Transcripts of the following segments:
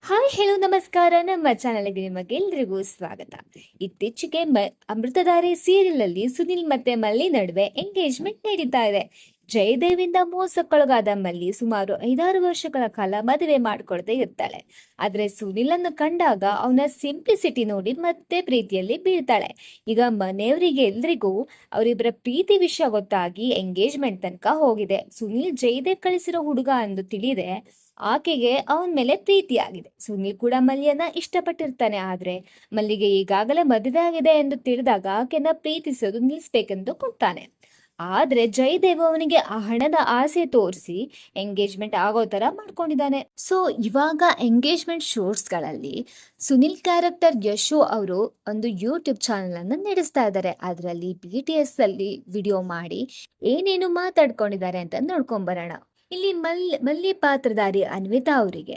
Hi hello ನಮಸ್ಕಾರ. ನಮ್ಮ ಚಾನಲ್ಗೆ ನಿಮಗೆಲ್ರಿಗೂ ಸ್ವಾಗತ. ಇತ್ತೀಚೆಗೆ ಅಮೃತಧಾರೆ ಸೀರಿಯಲ್ ಅಲ್ಲಿ ಸುನಿಲ್ ಮತ್ತೆ ಮಲ್ಲಿ ನಡುವೆ ಎಂಗೇಜ್ಮೆಂಟ್ ನಡೀತಾ ಇದೆ. ಜಯದೇವಿಂದ ಮೋಸಕ್ಕೊಳಗಾದ ಮಲ್ಲಿ ಸುಮಾರು 5-6 ವರ್ಷಗಳ ಕಾಲ ಮದುವೆ ಮಾಡ್ಕೊಳ್ತಾ ಇರ್ತಾಳೆ. ಆದ್ರೆ ಸುನಿಲ್ ಅನ್ನು ಕಂಡಾಗ ಅವನ ಸಿಂಪ್ಲಿಸಿಟಿ ನೋಡಿ ಮತ್ತೆ ಪ್ರೀತಿಯಲ್ಲಿ ಬೀಳ್ತಾಳೆ. ಈಗ ಮನೆಯವರಿಗೆ ಎಲ್ರಿಗೂ ಅವರಿಬ್ಬರ ಪ್ರೀತಿ ವಿಷಯ ಗೊತ್ತಾಗಿ ಎಂಗೇಜ್ಮೆಂಟ್ ತನಕ ಹೋಗಿದೆ. ಸುನಿಲ್ ಜಯದೇವ್ ಕಳಿಸಿರೋ ಹುಡುಗ ಎಂದು ತಿಳಿದೆ ಆಕೆಗೆ ಅವನ ಮೇಲೆ ಪ್ರೀತಿ ಆಗಿದೆ. ಸುನಿಲ್ ಕೂಡ ಮಲ್ಲಿಯನ್ನ ಇಷ್ಟಪಟ್ಟಿರ್ತಾನೆ. ಆದ್ರೆ ಮಲ್ಲಿಗೆ ಈಗಾಗಲೇ ಮದುವೆ ಆಗಿದೆ ಎಂದು ತಿಳಿದಾಗ ಆಕೆನ ಪ್ರೀತಿಸೋದು ನಿಲ್ಲಿಸ್ಬೇಕೆಂದು ಕೊಡ್ತಾನೆ. ಆದ್ರೆ ಜಯದೇವ್ ಅವನಿಗೆ ಆ ಹಣದ ಆಸೆ ತೋರಿಸಿ ಎಂಗೇಜ್ಮೆಂಟ್ ಆಗೋ ತರ ಮಾಡ್ಕೊಂಡಿದ್ದಾನೆ. ಸೊ ಇವಾಗ ಎಂಗೇಜ್ಮೆಂಟ್ ಶೋರ್ಸ್ ಗಳಲ್ಲಿ ಸುನಿಲ್ ಕ್ಯಾರೆಕ್ಟರ್ ಯಶು ಅವರು ಒಂದು ಯೂಟ್ಯೂಬ್ ಚಾನೆಲ್ ಅನ್ನು ನಡೆಸ್ತಾ ಇದ್ದಾರೆ. ಅದರಲ್ಲಿ BTS ಅಲ್ಲಿ ವಿಡಿಯೋ ಮಾಡಿ ಏನೇನು ಮಾತಾಡ್ಕೊಂಡಿದ್ದಾರೆ ಅಂತ ನೋಡ್ಕೊಂಡ್ ಬರೋಣ. ಇಲ್ಲಿ ಮಲ್ಲಿ ಪಾತ್ರಧಾರಿ ಅನ್ವಿತಾ ಅವರಿಗೆ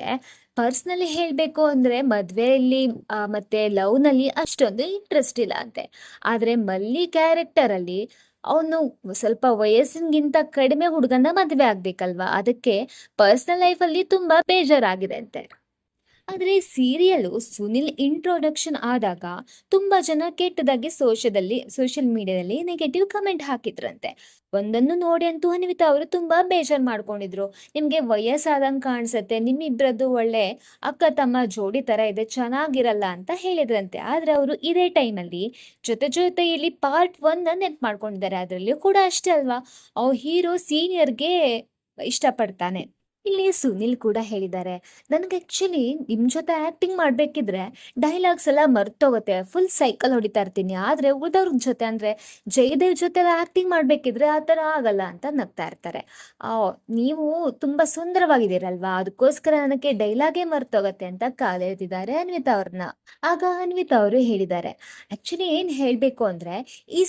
ಪರ್ಸ್ನಲಿ ಹೇಳ್ಬೇಕು ಅಂದ್ರೆ ಮದ್ವೆಯಲ್ಲಿ ಮತ್ತೆ ಲವ್ ನಲ್ಲಿ ಅಷ್ಟೊಂದು ಇಂಟ್ರೆಸ್ಟ್ ಇಲ್ಲ ಅಂತೆ. ಆದ್ರೆ ಮಲ್ಲಿ ಕ್ಯಾರೆಕ್ಟರ್ ಅಲ್ಲಿ ಅವನು ಸ್ವಲ್ಪ ವಯಸ್ಸಿನಗಿಂತ ಕಡಿಮೆ ಹುಡುಗನ ಮದ್ವೆ ಆಗ್ಬೇಕಲ್ವಾ, ಅದಕ್ಕೆ ಪರ್ಸನಲ್ ಲೈಫ್ ಅಲ್ಲಿ ತುಂಬಾ ಬೇಜಾರಾಗಿದೆ ಅಂತೆ. ಆದ್ರೆ ಸೀರಿಯಲ್ ಸುನಿಲ್ ಇಂಟ್ರೊಡಕ್ಷನ್ ಆದಾಗ ತುಂಬಾ ಜನ ಕೆಟ್ಟದಾಗಿ ಸೋಷಿಯಲ್ ಮೀಡಿಯಾದಲ್ಲಿ ನೆಗೆಟಿವ್ ಕಮೆಂಟ್ ಹಾಕಿದ್ರಂತೆ. ಒಂದನ್ನು ನೋಡಿ ಅಂತೂ ಅನ್ವಿತಾ ಅವರು ತುಂಬಾ ಬೇಜಾರ್ ಮಾಡ್ಕೊಂಡಿದ್ರು. ನಿಮ್ಗೆ ವಯಸ್ಸಾದಂಗ್ ಕಾಣಿಸತ್ತೆ, ನಿಮ್ಮಿಬ್ರದ್ದು ಒಳ್ಳೆ ಅಕ್ಕ ತಮ್ಮ ಜೋಡಿ ತರ ಇದೆ, ಚೆನ್ನಾಗಿರಲ್ಲ ಅಂತ ಹೇಳಿದ್ರಂತೆ. ಆದ್ರೆ ಅವರು ಇದೇ ಟೈಮಲ್ಲಿ ಜೊತೆಯಲ್ಲಿ ಪಾರ್ಟ್ 1 ನೆನ್ಪ್ ಮಾಡ್ಕೊಂಡಿದ್ದಾರೆ. ಅದ್ರಲ್ಲಿಯೂ ಕೂಡ ಅಷ್ಟೇ ಅಲ್ವಾ, ಅವ್ ಹೀರೋ ಸೀನಿಯರ್ಗೆ ಇಷ್ಟಪಡ್ತಾನೆ. ಇಲ್ಲಿ ಸುನಿಲ್ ಕೂಡ ಹೇಳಿದ್ದಾರೆ, ನನ್ಗೆ ಆಕ್ಚುಲಿ ನಿಮ್ ಜೊತೆ ಆಕ್ಟಿಂಗ್ ಮಾಡ್ಬೇಕಿದ್ರೆ ಡೈಲಾಗ್ಸ್ ಎಲ್ಲ ಮರ್ತೋಗುತ್ತೆ, ಫುಲ್ ಸೈಕಲ್ ಹೊಡಿತಾ ಇರ್ತೀನಿ. ಆದ್ರೆ ಉಳಿದವ್ರ ಜೊತೆ ಅಂದ್ರೆ ಜಯದೇವ್ ಜೊತೆ ಆಕ್ಟಿಂಗ್ ಮಾಡ್ಬೇಕಿದ್ರೆ ಆ ತರ ಆಗಲ್ಲ ಅಂತ ನಗ್ತಾ ಇರ್ತಾರೆ. ಆ ನೀವು ತುಂಬಾ ಸುಂದರವಾಗಿದ್ದೀರಲ್ವಾ, ಅದಕ್ಕೋಸ್ಕರ ನನಗೆ ಡೈಲಾಗೇ ಮರ್ತೋಗತ್ತೆ ಅಂತ ಕಾಲೆಳೆದಿದ್ದಾರೆ ಅನ್ವಿತಾ ಅವ್ರನ್ನ. ಆಗ ಅನ್ವಿತಾ ಅವರು ಹೇಳಿದ್ದಾರೆ, ಆಕ್ಚುಲಿ ಏನ್ ಹೇಳ್ಬೇಕು ಅಂದ್ರೆ ಈ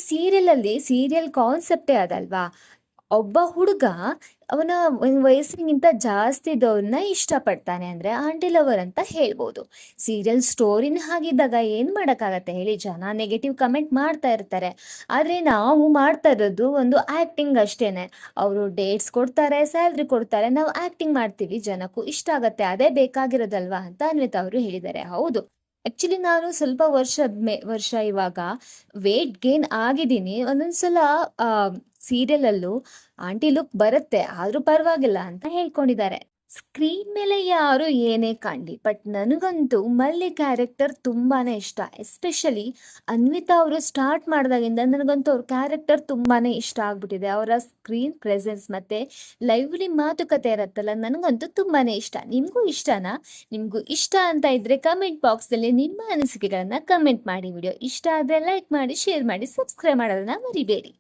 ಸೀರಿಯಲ್ ಕಾನ್ಸೆಪ್ಟೇ ಅದಲ್ವಾ, ಒಬ್ಬ ಹುಡುಗ ಅವನ ವಯಸ್ಸಿಗಿಂತ ಜಾಸ್ತಿ ಇದ್ದವ್ರನ್ನ ಇಷ್ಟಪಡ್ತಾನೆ ಅಂದ್ರೆ ಆಂಟಿ ಲವರ್ ಅಂತ ಹೇಳ್ಬೋದು. ಸೀರಿಯಲ್ ಸ್ಟೋರಿನ ಹಾಗಿದ್ದಾಗ ಏನ್ ಮಾಡಕ್ಕಾಗತ್ತೆ ಹೇಳಿ, ಜನ ನೆಗೆಟಿವ್ ಕಮೆಂಟ್ ಮಾಡ್ತಾ ಇರ್ತಾರೆ. ಆದ್ರೆ ನಾವು ಮಾಡ್ತಾ ಇರೋದು ಒಂದು ಆಕ್ಟಿಂಗ್ ಅಷ್ಟೇನೆ. ಅವರು ಡೇಟ್ಸ್ ಕೊಡ್ತಾರೆ, ಸ್ಯಾಲ್ರಿ ಕೊಡ್ತಾರೆ, ನಾವು ಆಕ್ಟಿಂಗ್ ಮಾಡ್ತೀವಿ, ಜನಕ್ಕೂ ಇಷ್ಟ ಆಗತ್ತೆ, ಅದೇ ಬೇಕಾಗಿರೋದಲ್ವಾ ಅಂತ ಅನ್ವಿತಾ ಅವರು ಹೇಳಿದ್ದಾರೆ. ಹೌದು, ಆಕ್ಚುಲಿ ನಾನು ಸ್ವಲ್ಪ ವರ್ಷ ಇವಾಗ ವೇಟ್ ಗೇನ್ ಆಗಿದ್ದೀನಿ. ಒಂದೊಂದ್ಸಲ ಆ ಸೀರಿಯಲ್ ಅಲ್ಲೂ ಆಂಟಿ ಲುಕ್ ಬರುತ್ತೆ, ಆದ್ರೂ ಪರವಾಗಿಲ್ಲ ಅಂತ ಹೇಳ್ಕೊಂಡಿದ್ದಾರೆ. ಸ್ಕ್ರೀನ್ ಮೇಲೆ ಯಾರು ಏನೇ ಕಾಣ್ಲಿ, ಬಟ್ ನನಗಂತೂ ಮಲ್ಲಿ ಕ್ಯಾರೆಕ್ಟರ್ ತುಂಬಾನೇ ಇಷ್ಟ. ಎಸ್ಪೆಷಲಿ ಅನ್ವಿತಾ ಅವರು ಸ್ಟಾರ್ಟ್ ಮಾಡಿದಾಗಿಂದ ನನಗಂತೂ ಅವ್ರ ಕ್ಯಾರೆಕ್ಟರ್ ತುಂಬಾನೇ ಇಷ್ಟ ಆಗ್ಬಿಟ್ಟಿದೆ. ಅವರ ಸ್ಕ್ರೀನ್ ಪ್ರೆಸೆನ್ಸ್ ಮತ್ತೆ ಲೈವ್ಲಿ ಮಾತುಕತೆ ಇರತ್ತಲ್ಲ, ನನಗಂತೂ ತುಂಬಾನೇ ಇಷ್ಟ. ನಿಮ್ಗೂ ಇಷ್ಟನಾ? ನಿಮ್ಗೂ ಇಷ್ಟ ಅಂತ ಇದ್ರೆ ಕಮೆಂಟ್ ಬಾಕ್ಸ್ ಅಲ್ಲಿ ನಿಮ್ಮ ಅನಿಸಿಕೆಗಳನ್ನ ಕಮೆಂಟ್ ಮಾಡಿ. ವಿಡಿಯೋ ಇಷ್ಟ ಆದ್ರೆ ಲೈಕ್ ಮಾಡಿ, ಶೇರ್ ಮಾಡಿ, ಸಬ್ಸ್ಕ್ರೈಬ್ ಮಾಡೋದನ್ನ ಮರಿಬೇಡಿ.